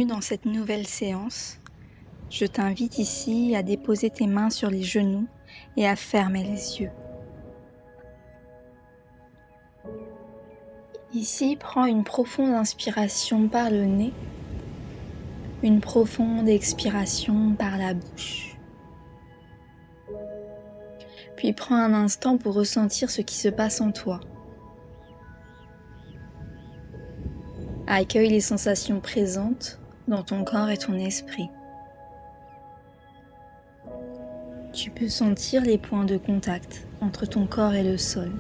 dans cette nouvelle séance. Je t'invite ici à déposer tes mains sur les genoux et à fermer les yeux. Ici, prends une profonde inspiration par le nez, une profonde expiration par la bouche. Puis prends un instant pour ressentir ce qui se passe en toi. Accueille les sensations présentes dans ton corps et ton esprit. Tu peux sentir les points de contact entre ton corps et le sol.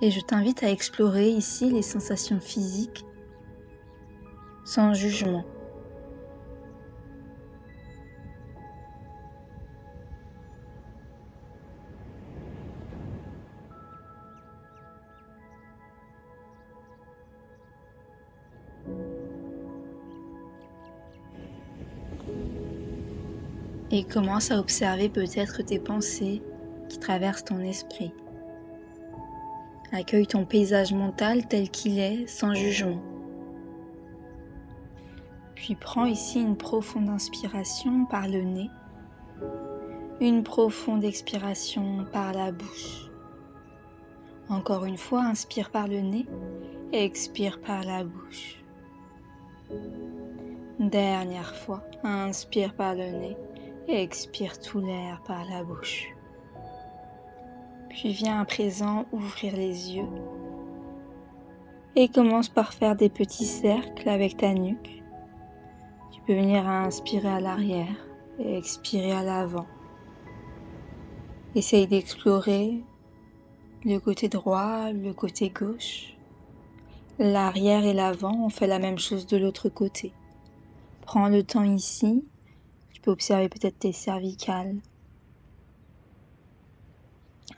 Et je t'invite à explorer ici les sensations physiques sans jugement. Et commence à observer peut-être tes pensées qui traversent ton esprit. Accueille ton paysage mental tel qu'il est, sans jugement. Puis prends ici une profonde inspiration par le nez, une profonde expiration par la bouche. Encore une fois, inspire par le nez et expire par la bouche. Dernière fois, inspire par le nez et expire tout l'air par la bouche. Puis viens à présent ouvrir les yeux et commence par faire des petits cercles avec ta nuque. Tu peux venir à inspirer à l'arrière et expirer à l'avant. Essaye d'explorer le côté droit, le côté gauche. L'arrière et l'avant, on fait la même chose de l'autre côté. Prends le temps ici. Tu peux observer peut-être tes cervicales.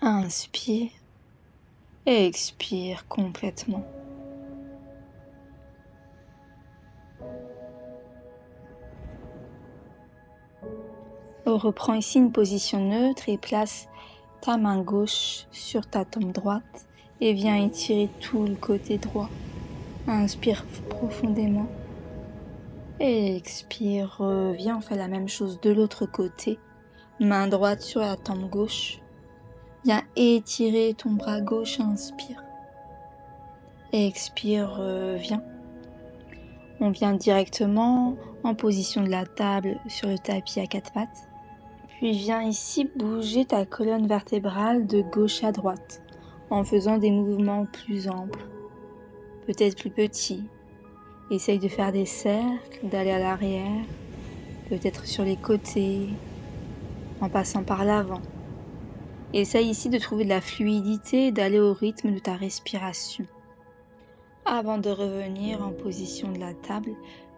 Inspire et expire complètement. Reprends ici une position neutre et place ta main gauche sur ta tempe droite et viens étirer tout le côté droit. Inspire profondément et expire. Reviens, on fait la même chose de l'autre côté. Main droite sur la tempe gauche. Viens étirer ton bras gauche, inspire. Expire, reviens. On vient directement en position de la table sur le tapis à quatre pattes. Puis viens ici bouger ta colonne vertébrale de gauche à droite en faisant des mouvements plus amples, peut-être plus petits. Essaye de faire des cercles, d'aller à l'arrière, peut-être sur les côtés, en passant par l'avant. Essaye ici de trouver de la fluidité et d'aller au rythme de ta respiration. Avant de revenir en position de la table,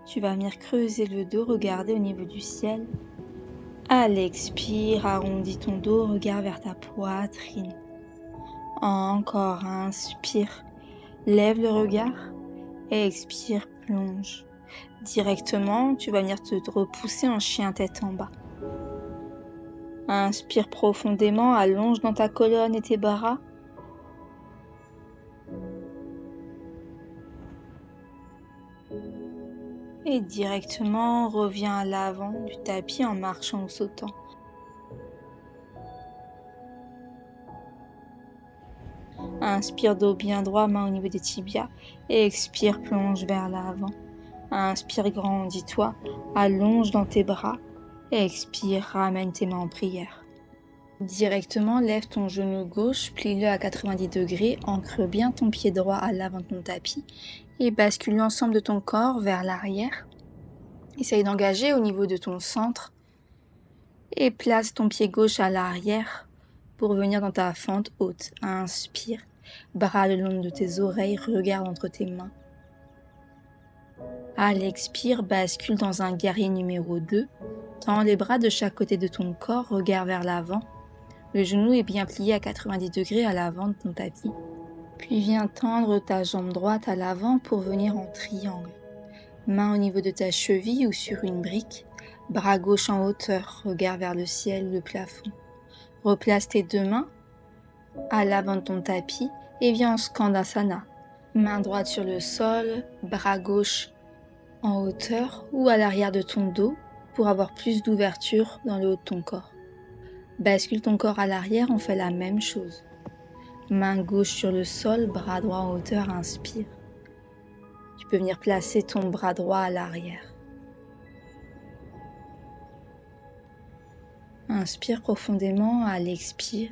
tu vas venir creuser le dos, regarder au niveau du ciel. À l'expire, arrondis ton dos, regarde vers ta poitrine. Encore, inspire, lève le regard et expire, plonge. Directement, tu vas venir te repousser en chien tête en bas. Inspire profondément, allonge dans ta colonne et tes bras. Et directement, reviens à l'avant du tapis en marchant ou sautant. Inspire, dos bien droit, main au niveau des tibias. Et expire, plonge vers l'avant. Inspire, grandis-toi, allonge dans tes bras. Et expire, ramène tes mains en prière. Directement, lève ton genou gauche, plie-le à 90 degrés, ancre bien ton pied droit à l'avant de ton tapis et bascule l'ensemble de ton corps vers l'arrière. Essaye d'engager au niveau de ton centre et place ton pied gauche à l'arrière pour venir dans ta fente haute. Inspire, bras le long de tes oreilles, regarde entre tes mains. À l'expire, bascule dans un guerrier numéro 2. Tends les bras de chaque côté de ton corps, regarde vers l'avant. Le genou est bien plié à 90 degrés à l'avant de ton tapis. Puis viens tendre ta jambe droite à l'avant pour venir en triangle. Main au niveau de ta cheville ou sur une brique. Bras gauche en hauteur, regard vers le ciel ou le plafond. Replace tes deux mains à l'avant de ton tapis et viens en Skandasana. Main droite sur le sol, bras gauche en hauteur ou à l'arrière de ton dos pour avoir plus d'ouverture dans le haut de ton corps. Bascule ton corps à l'arrière, on fait la même chose. Main gauche sur le sol, bras droit en hauteur, inspire. Tu peux venir placer ton bras droit à l'arrière. Inspire profondément, à l'expire.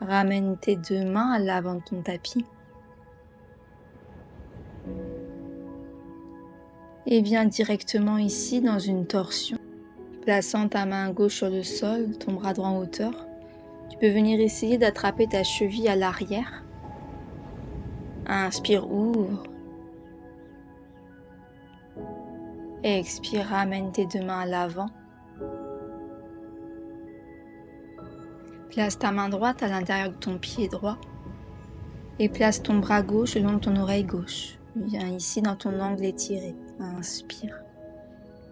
Ramène tes deux mains à l'avant de ton tapis. Et viens directement ici dans une torsion. Plaçant ta main gauche sur le sol, ton bras droit en hauteur, tu peux venir essayer d'attraper ta cheville à l'arrière. Inspire, ouvre. Expire, ramène tes deux mains à l'avant. Place ta main droite à l'intérieur de ton pied droit et place ton bras gauche le long de ton oreille gauche. Viens ici dans ton angle étiré. Inspire.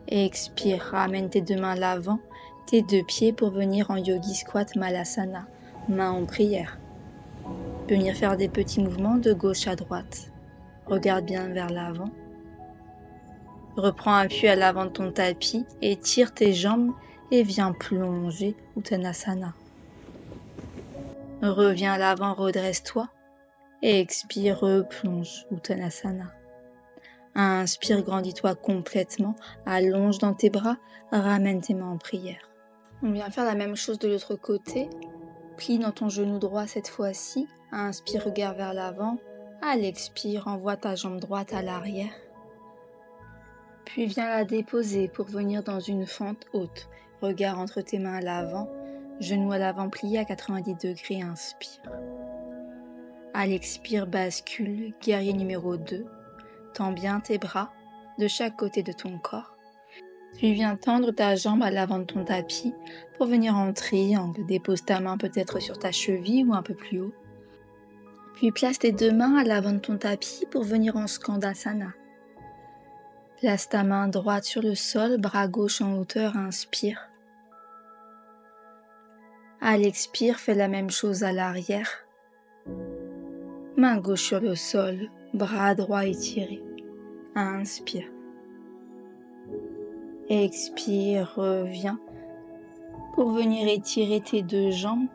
Expire, ramène tes deux mains à l'avant, tes deux pieds pour venir en Yogi Squat Malasana, main en prière. Tu peux venir faire des petits mouvements de gauche à droite. Regarde bien vers l'avant. Reprends appui à l'avant de ton tapis, étire tes jambes et viens plonger Uttanasana. Reviens à l'avant, redresse-toi et expire, replonge Uttanasana. Inspire, grandis-toi complètement, allonge dans tes bras, ramène tes mains en prière. On vient faire la même chose de l'autre côté. Plie dans ton genou droit cette fois-ci. Inspire, regarde vers l'avant. À l'expire, envoie ta jambe droite à l'arrière. Puis viens la déposer pour venir dans une fente haute. Regard entre tes mains à l'avant. Genou à l'avant plié à 90 degrés. Inspire. À l'expire, bascule, guerrier numéro 2. Tends bien tes bras de chaque côté de ton corps. Puis viens tendre ta jambe à l'avant de ton tapis pour venir en triangle. Dépose ta main peut-être sur ta cheville ou un peu plus haut. Puis place tes deux mains à l'avant de ton tapis pour venir en Skandasana. Place ta main droite sur le sol, bras gauche en hauteur, inspire. À l'expire, fais la même chose à l'arrière. Main gauche sur le sol, bras droit étiré. Inspire. Expire, reviens pour venir étirer tes deux jambes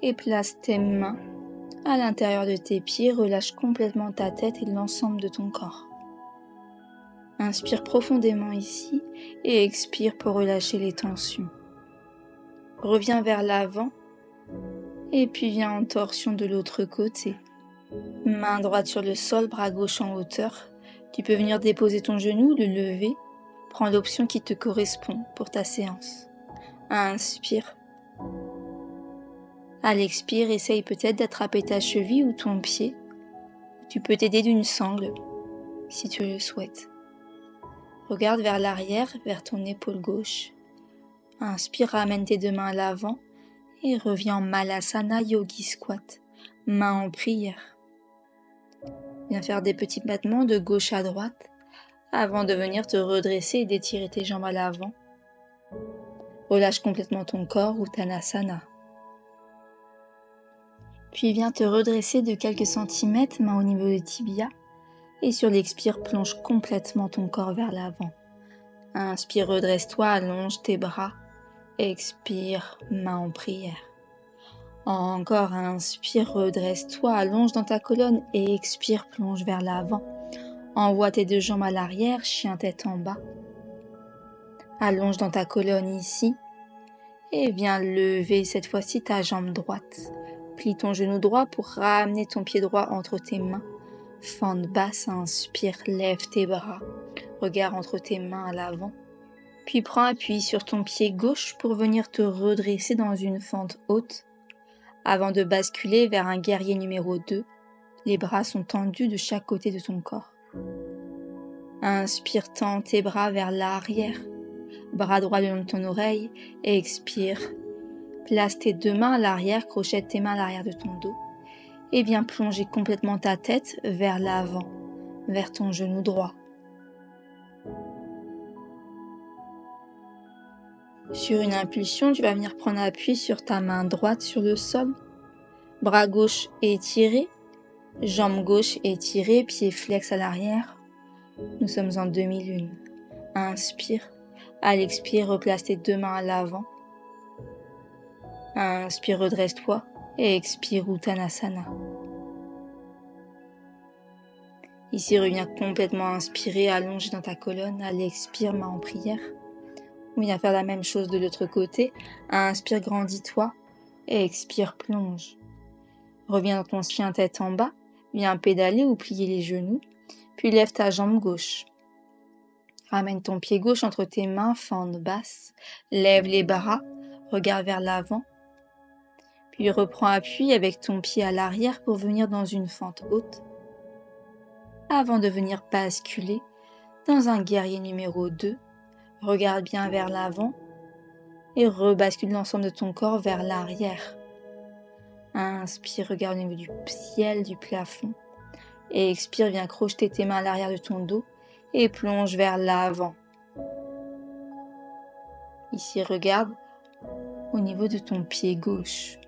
et place tes mains à l'intérieur de tes pieds. Relâche complètement ta tête et l'ensemble de ton corps. Inspire profondément ici et expire pour relâcher les tensions. Reviens vers l'avant et puis viens en torsion de l'autre côté. Main droite sur le sol, bras gauche en hauteur. Tu peux venir déposer ton genou, le lever. Prends l'option qui te correspond pour ta séance. Inspire. À l'expire, essaye peut-être d'attraper ta cheville ou ton pied. Tu peux t'aider d'une sangle, si tu le souhaites. Regarde vers l'arrière, vers ton épaule gauche. Inspire, ramène tes deux mains à l'avant et reviens en Malasana Yogi Squat, main en prière. Viens faire des petits battements de gauche à droite avant de venir te redresser et d'étirer tes jambes à l'avant. Relâche complètement ton corps, Uttanasana. Puis viens te redresser de quelques centimètres, main au niveau des tibias. Et sur l'expire, plonge complètement ton corps vers l'avant. Inspire, redresse-toi, allonge tes bras. Expire, main en prière. Encore, inspire, redresse-toi, allonge dans ta colonne et expire, plonge vers l'avant. Envoie tes deux jambes à l'arrière, chien tête en bas. Allonge dans ta colonne ici et viens lever cette fois-ci ta jambe droite. Plie ton genou droit pour ramener ton pied droit entre tes mains. Fente basse, inspire, lève tes bras. Regard entre tes mains à l'avant. Puis prends appui sur ton pied gauche pour venir te redresser dans une fente haute. Avant de basculer vers un guerrier numéro 2, les bras sont tendus de chaque côté de ton corps. Inspire, tends tes bras vers l'arrière. Bras droit le long de ton oreille et expire. Place tes deux mains à l'arrière, crochette tes mains à l'arrière de ton dos et viens plonger complètement ta tête vers l'avant, vers ton genou droit. Sur une impulsion, tu vas venir prendre appui sur ta main droite sur le sol. Bras gauche étiré, jambe gauche étirée, pied flex à l'arrière. Nous sommes en demi-lune. Inspire. À l'expire, replace tes 2 mains à l'avant. Inspire, redresse-toi. Et expire, Uttanasana. Ici, reviens complètement inspiré, allongé dans ta colonne. À l'expire, main en prière. On vient faire la même chose de l'autre côté. Inspire, grandis-toi. Et expire, plonge. Reviens dans ton chien tête en bas. Viens pédaler ou plier les genoux. Puis lève ta jambe gauche. Ramène ton pied gauche entre tes mains, fente basse. Lève les bras, regarde vers l'avant. Puis reprends appui avec ton pied à l'arrière pour venir dans une fente haute. Avant de venir basculer dans un guerrier numéro 2, regarde bien vers l'avant et rebascule l'ensemble de ton corps vers l'arrière. Inspire, regarde au niveau du ciel, du plafond. Et expire, viens crocheter tes mains à l'arrière de ton dos et plonge vers l'avant. Ici, regarde au niveau de ton pied gauche.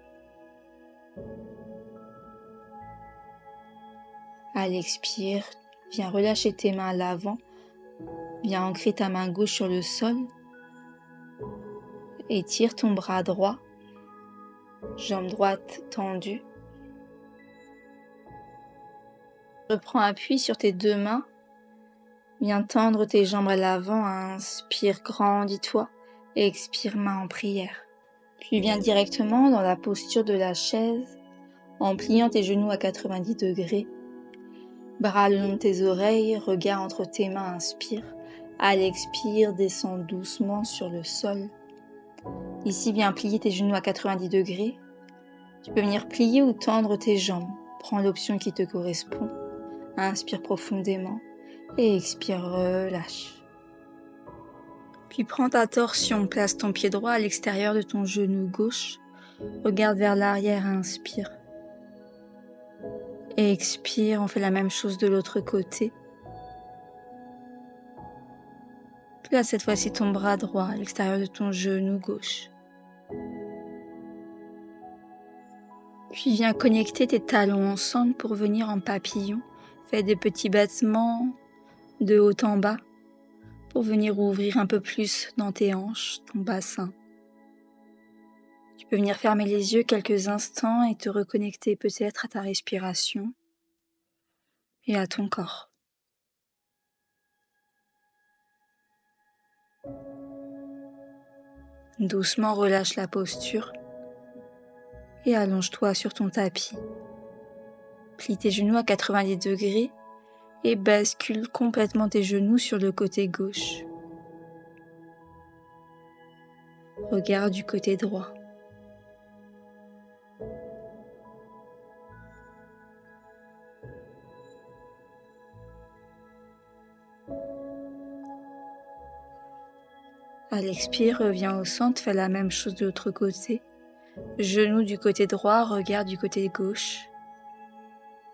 À l'expire, viens relâcher tes mains à l'avant. Viens ancrer ta main gauche sur le sol. Étire ton bras droit. Jambe droite tendue. Reprends appui sur tes 2 mains. Viens tendre tes jambes à l'avant. Inspire, grandis-toi. Et expire, main en prière. Puis viens directement dans la posture de la chaise en pliant tes genoux à 90 degrés. Bras le long de tes oreilles, regard entre tes mains, inspire. À l'expire, descends doucement sur le sol. Ici, viens plier tes genoux à 90 degrés. Tu peux venir plier ou tendre tes jambes. Prends l'option qui te correspond. Inspire profondément et expire, relâche. Puis prends ta torsion, place ton pied droit à l'extérieur de ton genou gauche. Regarde vers l'arrière, inspire. Et expire, on fait la même chose de l'autre côté. Place cette fois-ci ton bras droit à l'extérieur de ton genou gauche. Puis viens connecter tes talons ensemble pour venir en papillon. Fais des petits battements de haut en bas pour venir ouvrir un peu plus dans tes hanches, ton bassin. Tu peux venir fermer les yeux quelques instants et te reconnecter peut-être à ta respiration et à ton corps. Doucement relâche la posture et allonge-toi sur ton tapis. Plie tes genoux à 90 degrés et bascule complètement tes genoux sur le côté gauche. Regarde du côté droit. À l'expire, reviens au centre, fais la même chose de l'autre côté. Genoux du côté droit, regarde du côté gauche.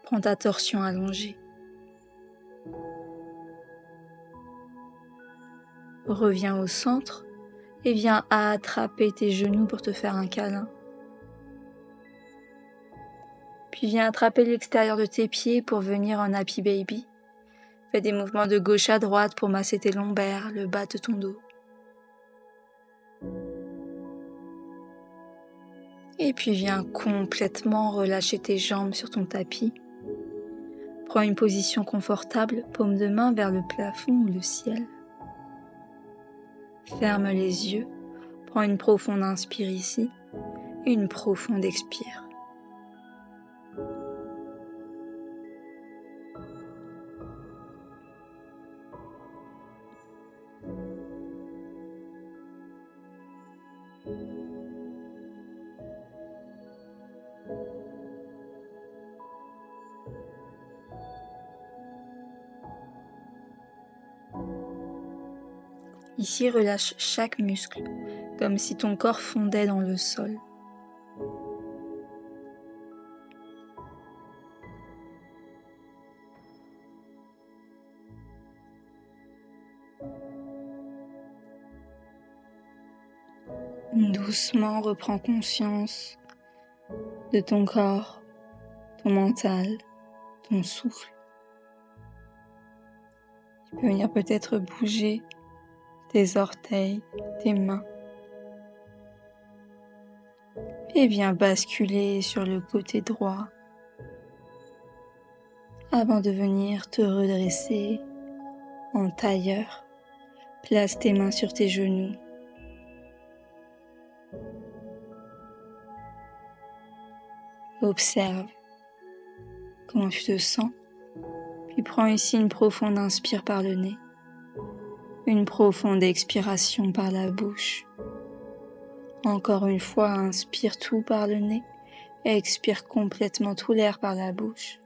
Prends ta torsion allongée. Reviens au centre et viens attraper tes genoux pour te faire un câlin. Puis viens attraper l'extérieur de tes pieds pour venir en Happy Baby. Fais des mouvements de gauche à droite pour masser tes lombaires, le bas de ton dos. Et puis viens complètement relâcher tes jambes sur ton tapis. Prends une position confortable, paume de main vers le plafond ou le ciel. Ferme les yeux, prends une profonde inspire ici et une profonde expire. Ici, relâche chaque muscle, comme si ton corps fondait dans le sol. Doucement, reprends conscience de ton corps, ton mental, ton souffle. Tu peux venir peut-être bouger tes orteils, tes mains. Et viens basculer sur le côté droit avant de venir te redresser en tailleur. Place tes mains sur tes genoux. Observe comment tu te sens. Puis prends ici une profonde inspire par le nez. Une profonde expiration par la bouche. Encore une fois, inspire tout par le nez et expire complètement tout l'air par la bouche.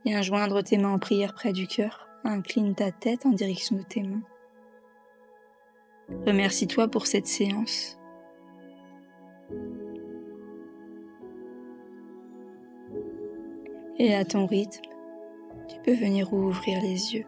Viens joindre tes mains en prière près du cœur. Incline ta tête en direction de tes mains. Remercie-toi pour cette séance. Et à ton rythme, tu peux venir ouvrir les yeux.